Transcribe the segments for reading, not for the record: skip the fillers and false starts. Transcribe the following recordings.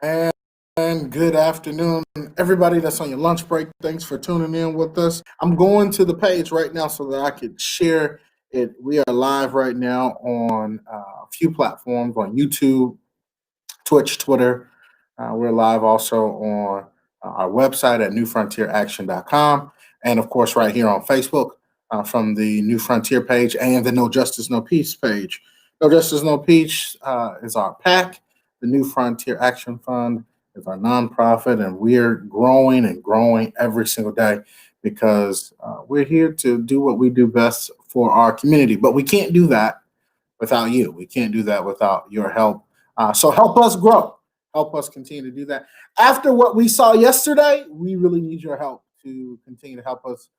And good afternoon, everybody that's on your lunch break. Thanks for tuning in with us. I'm going to the page right now so that I could share it. We are live right now on a few platforms on YouTube, Twitch, Twitter. We're live also on our website at newfrontieraction.com. And of course, right here on Facebook from the New Frontier page and the No Justice, No Peace page. No Justice, No Peace is our PAC. The New Frontier Action Fund is our nonprofit, and we're growing and growing every single day because we're here to do what we do best for our community. But we can't do that without you. We can't do that without your help. So help us grow. Help us continue to do that. After what we saw yesterday, we really need your help to continue to help us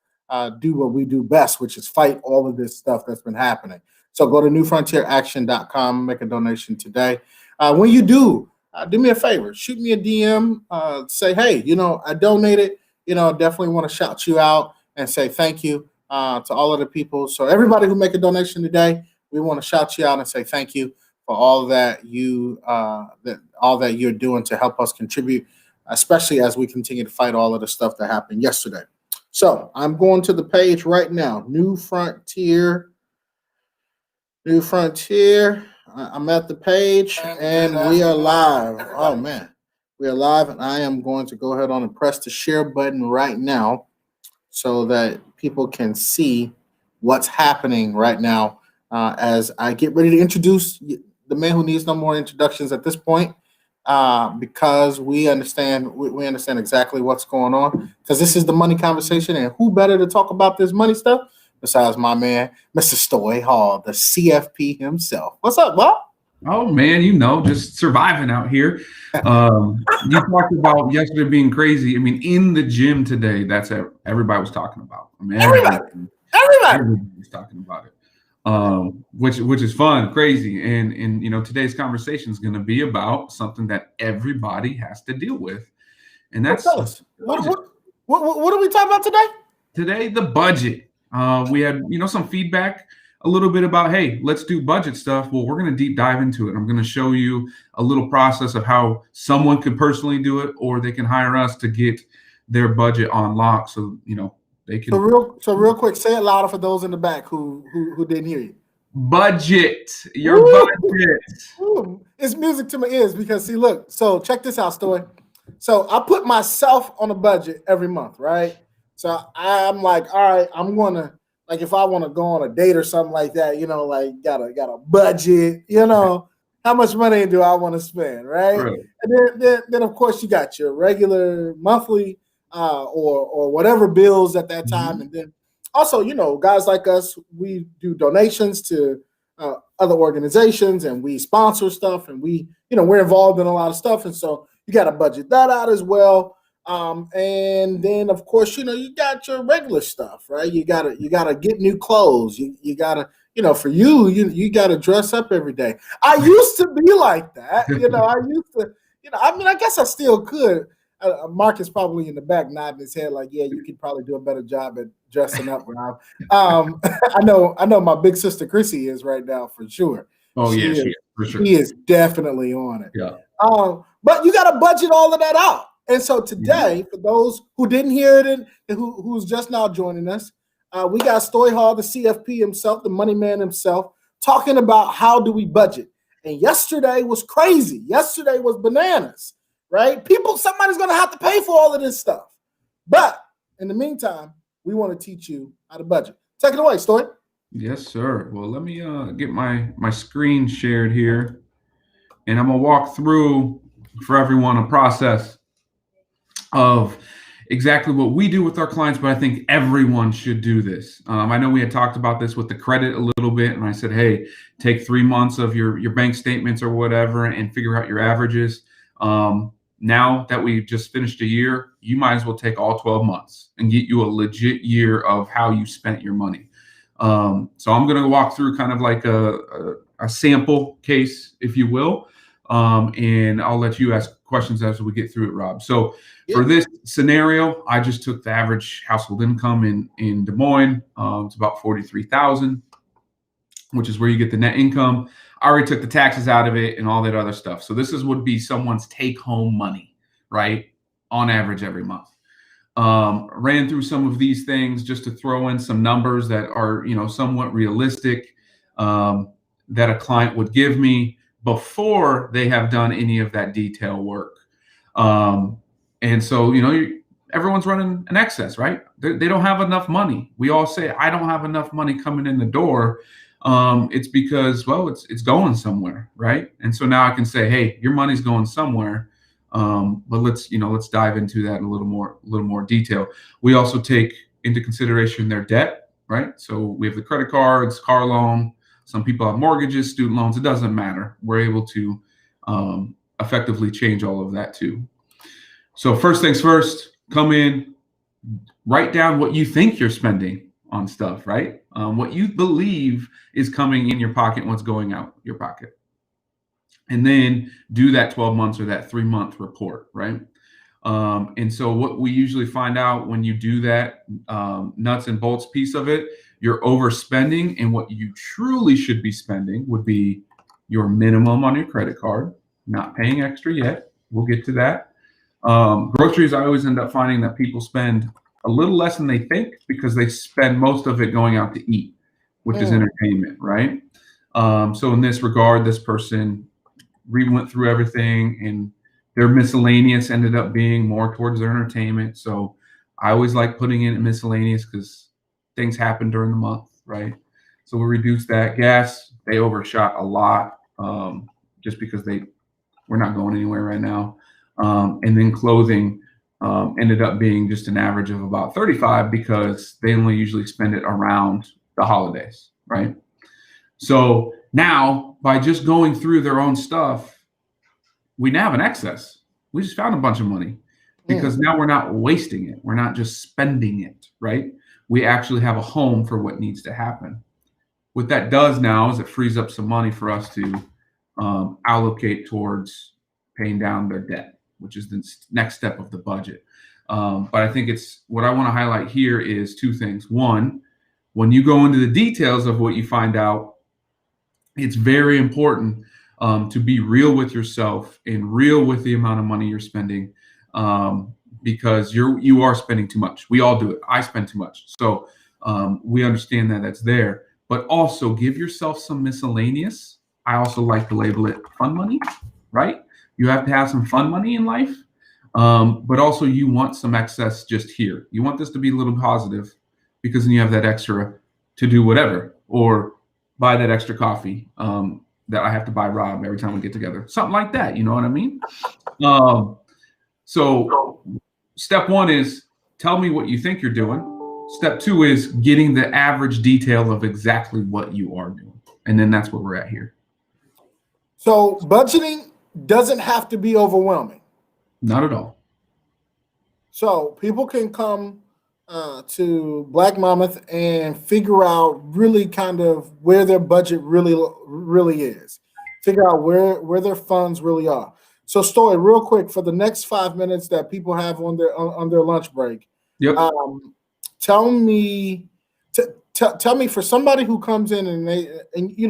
do what we do best, which is fight all of this stuff that's been happening. So go to newfrontieraction.com, make a donation today. When you do me a favor, shoot me a DM, say, hey, I donated. Definitely want to shout you out and say thank you to all of the people. So everybody who make a donation today, we want to shout you out and say thank you for all that you're doing to help us contribute, especially as we continue to fight all of the stuff that happened yesterday. So I'm going to the page right now. New Frontier. I'm at the page and we are live. Oh man, we are live, and I am going to go ahead on and press the share button right now so that people can see what's happening right now as I get ready to introduce the man who needs no more introductions at this point, because we understand exactly what's going on, because this is the money conversation, and who better to talk about this money stuff besides my man, Mr. Stoy Hall, the CFP himself. What's up, Bob? Oh man, just surviving out here. You talked about yesterday being crazy. I mean, in the gym today, that's everybody was talking about. I mean, everybody was talking about it, which is fun, crazy, and today's conversation is going to be about something that everybody has to deal with, and that's tell us what are we talking about today? Today, the budget. We had some feedback a little bit about, hey, let's do budget stuff. Well, we're going to deep dive into it. I'm going to show you a little process of how someone could personally do it, or they can hire us to get their budget on lock. So, they can. So real quick, say it louder for those in the back who didn't hear you. Budget. Your budget. Ooh. It's music to my ears because, see, look, so check this out, Stoy. So I put myself on a budget every month, right? So I'm like, all right, I'm going to, like, if I want to go on a date or something like that, got a budget, how much money do I want to spend, right? And then of course you got your regular monthly or whatever bills at that time, mm-hmm. And then also, guys like us, we do donations to other organizations, and we sponsor stuff, and we're involved in a lot of stuff, and so you got to budget that out as well. And then of course, you got your regular stuff, right? You gotta get new clothes. You gotta, for you gotta dress up every day. I used to be like that. I used to, I mean, I guess I still could. Mark is probably in the back nodding his head like, yeah, you could probably do a better job at dressing up, Rob. I know my big sister Chrissy is right now for sure. Oh, she is, for sure. She is definitely on it. Yeah. But you got to budget all of that out. And so today, for those who didn't hear it and who's just now joining us, we got Stoy Hall, the CFP himself, the money man himself, talking about how do we budget. And yesterday was crazy. Yesterday was bananas, right? Somebody's going to have to pay for all of this stuff. But in the meantime, we want to teach you how to budget. Take it away, Stoy. Yes, sir. Well, let me get my screen shared here, and I'm going to walk through for everyone a process of exactly what we do with our clients, but I think everyone should do this. I know we had talked about this with the credit a little bit, and I said, hey, take 3 months of your bank statements or whatever and figure out your averages. Now that we've just finished a year, you might as well take all 12 months and get you a legit year of how you spent your money. So I'm going to walk through kind of like a sample case, if you will, and I'll let you ask questions as we get through it, Rob. So for this scenario, I just took the average household income in Des Moines. It's about $43,000. which is where you get the net income. I already took the taxes out of it and all that other stuff. So this is would be someone's take home money, right? On average every month. Ran through some of these things just to throw in some numbers that are, somewhat realistic, that a client would give me before they have done any of that detail work. And so, everyone's running an excess, right? They don't have enough money. We all say, I don't have enough money coming in the door. It's because, well, it's going somewhere, right? And so now I can say, hey, your money's going somewhere. But let's dive into that in a little more detail. We also take into consideration their debt, right? So we have the credit cards, car loan. Some people have mortgages, student loans. It doesn't matter. We're able to effectively change all of that too. So first things first, come in, write down what you think you're spending on stuff, right? What you believe is coming in your pocket and what's going out your pocket. And then do that 12 months or that 3-month report, right? And so what we usually find out when you do that nuts and bolts piece of it, you're overspending, and what you truly should be spending would be your minimum on your credit card, not paying extra yet. We'll get to that. Groceries, I always end up finding that people spend a little less than they think because they spend most of it going out to eat, which is entertainment, right? So in this regard, this person went through everything, and their miscellaneous ended up being more towards their entertainment. So I always like putting in miscellaneous because things happen during the month, right? So we reduced that. Gas, they overshot a lot just because we're not going anywhere right now. And then clothing ended up being just an average of about 35 because they only usually spend it around the holidays, right? So now, by just going through their own stuff, we now have an excess. We just found a bunch of money because now we're not wasting it. We're not just spending it, right? We actually have a home for what needs to happen. What that does now is it frees up some money for us to allocate towards paying down their debt, which is the next step of the budget. But I think what I want to highlight here is two things. One, when you go into the details of what you find out, it's very important to be real with yourself and real with the amount of money you're spending, because you are spending too much. We all do it. I spend too much. So we understand that that's there, but also give yourself some miscellaneous. I also like to label it fun money, right? You have to have some fun money in life, but also you want some excess just here. You want this to be a little positive because then you have that extra to do whatever, or buy that extra coffee that I have to buy Rob every time we get together. Something like that, you know what I mean? So step one is tell me what you think you're doing. Step two is getting the average detail of exactly what you are doing. And then that's where we're at here. So budgeting doesn't have to be overwhelming. Not at all. So people can come to Black Mammoth and figure out really kind of where their budget really is. Figure out where their funds really are. So Stoy, real quick, for the next 5 minutes that people have on their lunch break, Yep. Tell me for somebody who comes in and I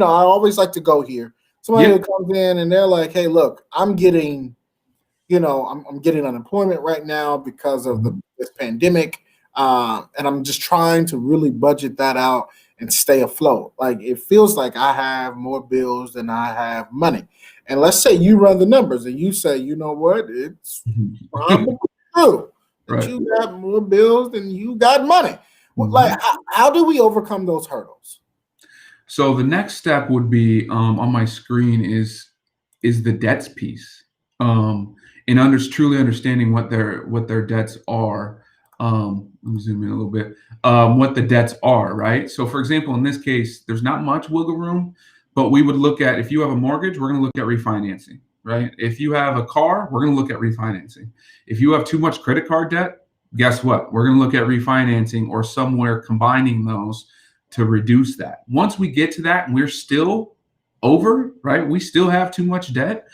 always like to go here. Somebody who comes in and they're like, hey, look, I'm getting unemployment right now because of this pandemic. And I'm just trying to really budget that out and stay afloat. Like, it feels like I have more bills than I have money. And let's say you run the numbers and you say, you know what, it's probably true that Right. you got more bills than you got money. Well, like, how do we overcome those hurdles? So the next step would be on my screen is the debts piece, and truly understanding what their debts are. Let me zoom in a little bit. What the debts are, right? So, for example, in this case, there's not much wiggle room, but we would look at, if you have a mortgage, we're going to look at refinancing, right? If you have a car, we're going to look at refinancing. If you have too much credit card debt, guess what? We're going to look at refinancing or somewhere combining those to reduce that. Once we get to that and we're still over, right? We still have too much debt.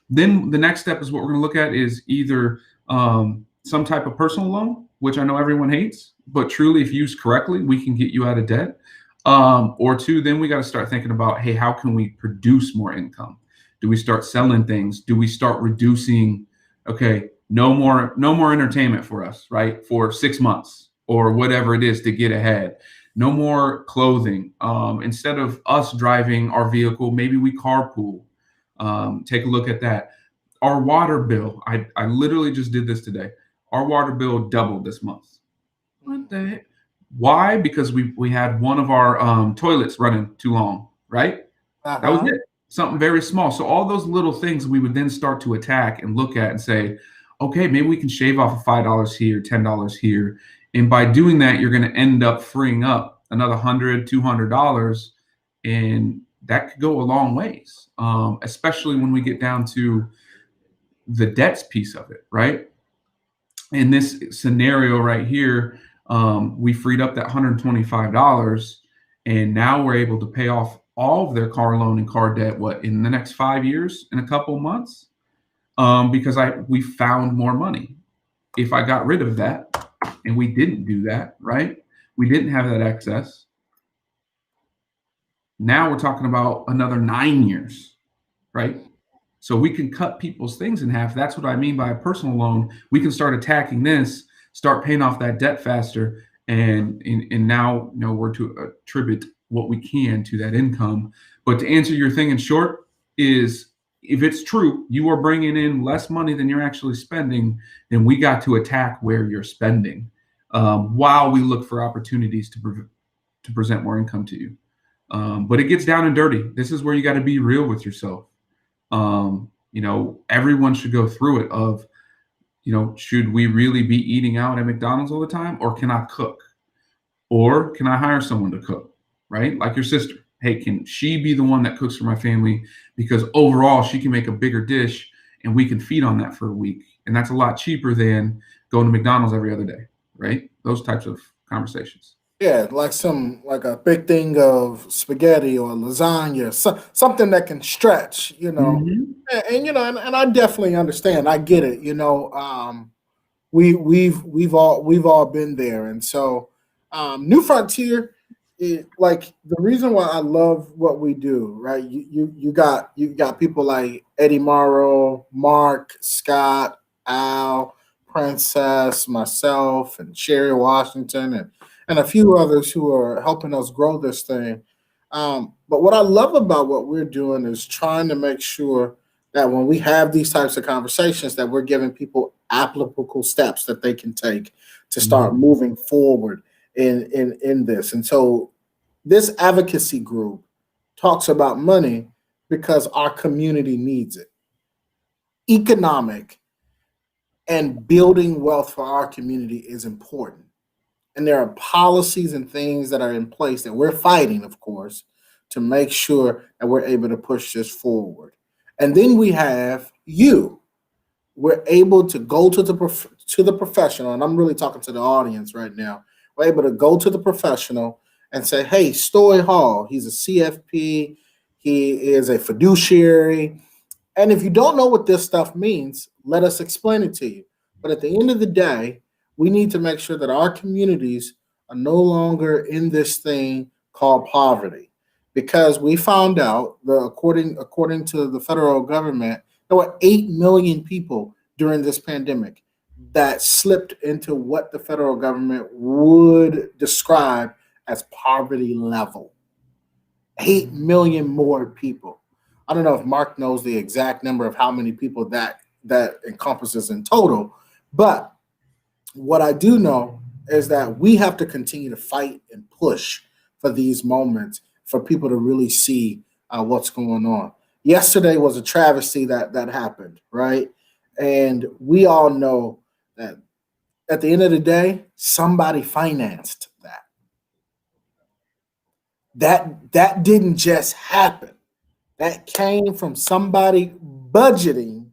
Then the next step is what we're going to look at is either some type of personal loan, which I know everyone hates, but truly, if used correctly, we can get you out of debt. Or two, then we got to start thinking about, hey, how can we produce more income? Do we start selling things? Do we start reducing? Okay, no more entertainment for us, right? For 6 months or whatever it is to get ahead. No more clothing. Instead of us driving our vehicle, maybe we carpool. Take a look at that. Our water bill. I literally just did this today. Our water bill doubled this month. What the heck? Why? Because we had one of our toilets running too long, right? That was Uh-huh. it. Something very small. So all those little things we would then start to attack and look at and say, okay, maybe we can shave off $5 here, $10 here. And by doing that, you're going to end up freeing up another $100, $200, and that could go a long ways, especially when we get down to the debts piece of it, right? In this scenario right here, we freed up that $125, and now we're able to pay off all of their car loan and car debt. What, in the next 5 years, in a couple of months? Because we found more money. If I got rid of that, and we didn't do that, right? We didn't have that excess. Now we're talking about another 9 years, right? So we can cut people's things in half. That's what I mean by a personal loan. We can start attacking this, start paying off that debt faster, and now we're to attribute what we can to that income. But to answer your thing in short is, if it's true, you are bringing in less money than you're actually spending, then we got to attack where you're spending, while we look for opportunities to present more income to you. But it gets down and dirty. This is where you got to be real with yourself. Everyone should go through it of, should we really be eating out at McDonald's all the time, or can I cook? Or can I hire someone to cook, right? Like your sister. Hey, can she be the one that cooks for my family? Because overall, she can make a bigger dish and we can feed on that for a week. And that's a lot cheaper than going to McDonald's every other day, right? Those types of conversations. Yeah, like a big thing of spaghetti or lasagna, something that can stretch, Hmm. and I definitely understand. I get it. We've all been there, and so New Frontier, like the reason why I love what we do, right? You got people like Eddie Morrow, Mark, Scott, Al, Princess, myself, and Sherry Washington, and a few others who are helping us grow this thing. But what I love about what we're doing is trying to make sure that when we have these types of conversations, that we're giving people applicable steps that they can take to start Hmm. moving forward in this. And so this advocacy group talks about money because our community needs it. Economic and building wealth for our community is important. And there are policies and things that are in place that we're fighting, of course, to make sure that we're able to push this forward. And then we have you. We're able to go to the professional, and I'm really talking to the audience right now. We're able to go to the professional and say, "Hey, Stoy Hall, he's a CFP, he is a fiduciary, and if you don't know what this stuff means, let us explain it to you." But at the end of the day, we need to make sure that our communities are no longer in this thing called poverty. Because we found out according to the federal government, there were 8 million people during this pandemic that slipped into what the federal government would describe as poverty level. 8 million more people. I don't know if Mark knows the exact number of how many people that encompasses in total, but what I do know is that we have to continue to fight and push for these moments for people to really see what's going on. Yesterday was a travesty that happened, right? And we all know that at the end of the day, somebody financed that. That didn't just happen. That came from somebody budgeting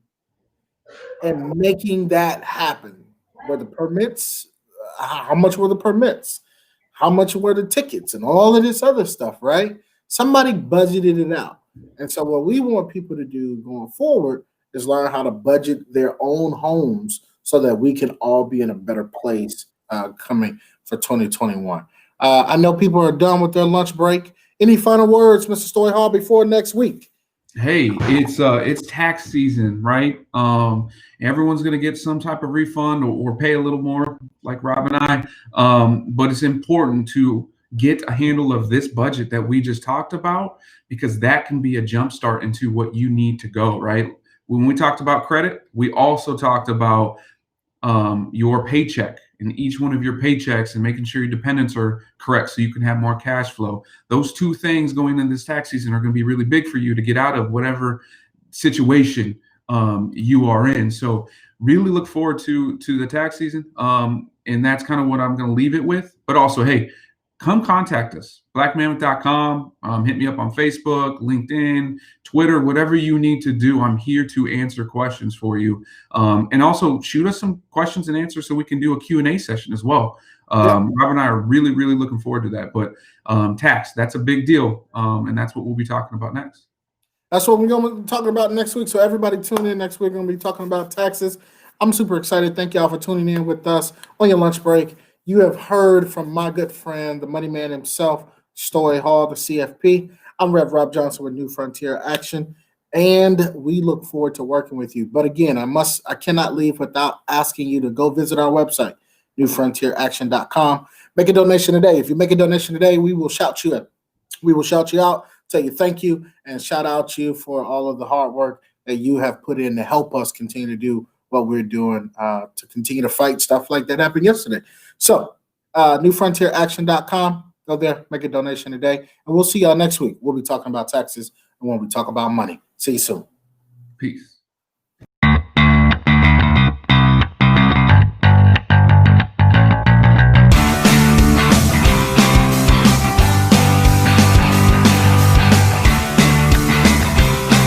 and making that happen. Were the permits? How much were the permits? How much were the tickets and all of this other stuff, right? Somebody budgeted it out. And so, what we want people to do going forward is learn how to budget their own homes so that we can all be in a better place coming for 2021. I know people are done with their lunch break. Any final words, Mr. Stoy Hall, before next week? Hey, it's tax season, right? Everyone's going to get some type of refund or pay a little more, like Rob and I. But it's important to get a handle of this budget that we just talked about, because that can be a jump start into what you need to go, right? When we talked about credit, we also talked about your paycheck and each one of your paychecks and making sure your dependents are correct so you can have more cash flow. Those two things going into this tax season are going to be really big for you to get out of whatever situation you are in. So really look forward to the tax season. And that's kind of what I'm going to leave it with. But also, hey, come contact us, blackmammoth.com. Hit me up on Facebook, LinkedIn, Twitter, whatever you need to do. I'm here to answer questions for you. And also shoot us some questions and answers so we can do a Q&A session as well. Rob and I are really, really looking forward to that. But tax, that's a big deal. And that's what we'll be talking about next. That's what we're going to be talking about next week. So everybody tune in next week. We're going to be talking about taxes. I'm super excited. Thank y'all for tuning in with us on your lunch break. You have heard from my good friend, the money man himself, Stoy Hall, the CFP. I'm Rev Rob Johnson with New Frontier Action, and we look forward to working with you. But again, I cannot leave without asking you to go visit our website, newfrontieraction.com. Make a donation today. If you make a donation today, we will shout you out. We will shout you out, tell you thank you, and shout out you for all of the hard work that you have put in to help us continue to do what we're doing to continue to fight stuff like that happened yesterday. So, newfrontieraction.com. Go there, make a donation today, and we'll see y'all next week. We'll be talking about taxes and when we talk about money. See you soon. Peace.